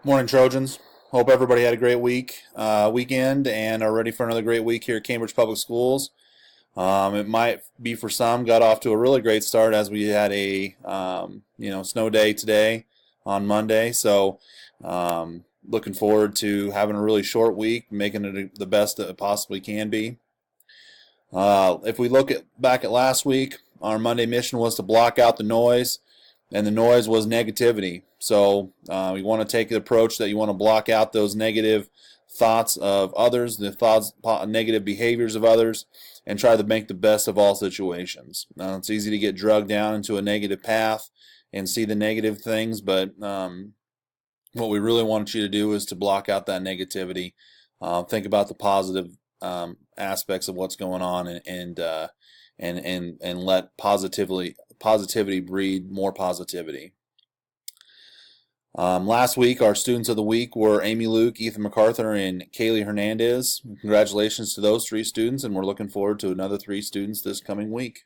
Morning, Trojans. Hope everybody had a great weekend, and are ready for another great week here at Cambridge Public Schools. It might be for some got off to a really great start as we had a snow day today on Monday. So looking forward to having a really short week, making it the best that it possibly can be. If we look back at last week, our Monday mission was to block out the noise, and the noise was negativity. So you want to take the approach that you want to block out those negative thoughts of others, negative behaviors of others, and try to make the best of all situations. It's easy to get drugged down into a negative path and see the negative things, but what we really want you to do is to block out that negativity. Think about the positive aspects of what's going on, and let positivity breed more positivity. Last week, our students of the week were Amy Luke, Ethan MacArthur, and Kaylee Hernandez. Congratulations to those 3 students, and we're looking forward to another 3 students this coming week.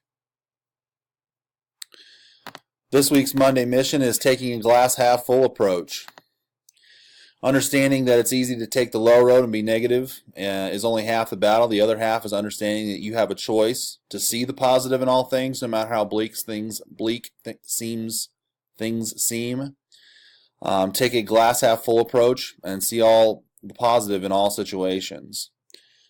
This week's Monday mission is taking a glass half full approach. Understanding that it's easy to take the low road and be negative is only half the battle. The other half is understanding that you have a choice to see the positive in all things, no matter how bleak things seem. Take a glass half full approach and see all the positive in all situations.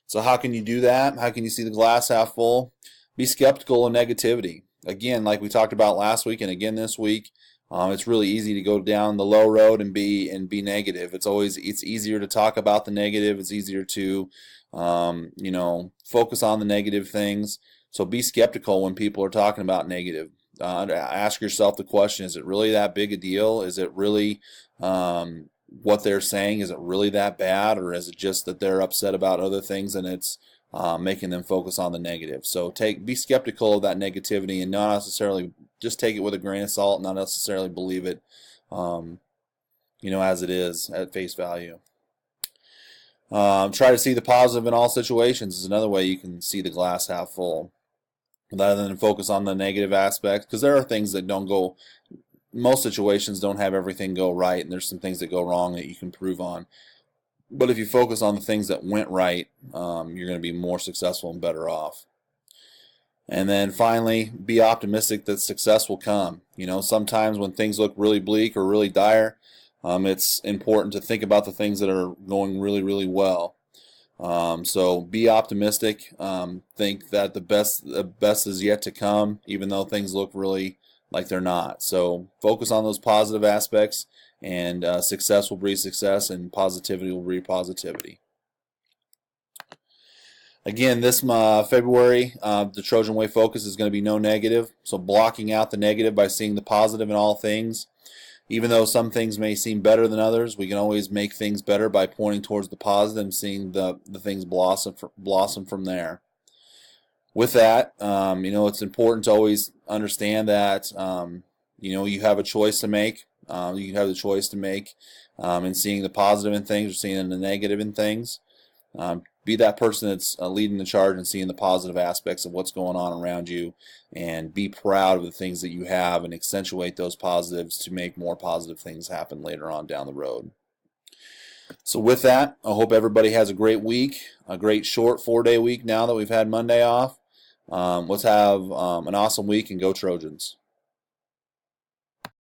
So how can you do that? How can you see the glass half full? Be skeptical of negativity. Again, like we talked about last week and again this week, it's really easy to go down the low road and be negative. It's easier to talk about the negative. It's easier to focus on the negative things. So be skeptical when people are talking about negative. Ask yourself the question, is it really that big a deal? Is it really what they're saying? Is it really that bad? Or is it just that they're upset about other things and it's making them focus on the negative? So be skeptical of that negativity and not necessarily just take it with a grain of salt, not necessarily believe it as it is at face value. Try to see the positive in all situations is another way you can see the glass half full, rather than focus on the negative aspects, because there are things that don't go, most situations don't have everything go right, and there's some things that go wrong that you can improve on. But if you focus on the things that went right, you're going to be more successful and better off. And then finally, be optimistic that success will come. Sometimes when things look really bleak or really dire, it's important to think about the things that are going really, really well. So be optimistic. Think that the best is yet to come, even though things look really like they're not. So focus on those positive aspects, and success will breed success, and positivity will breed positivity. Again, this February, the Trojan Way focus is going to be no negative. So blocking out the negative by seeing the positive in all things. Even though some things may seem better than others, we can always make things better by pointing towards the positive and seeing the things blossom from there. With that, it's important to always understand that you have a choice to make. You have the choice to make in seeing the positive in things or seeing the negative in things. Be that person that's leading the charge and seeing the positive aspects of what's going on around you, and be proud of the things that you have and accentuate those positives to make more positive things happen later on down the road. So with that, I hope everybody has a great week, a great short 4-day week now that we've had Monday off. Let's have an awesome week, and go Trojans.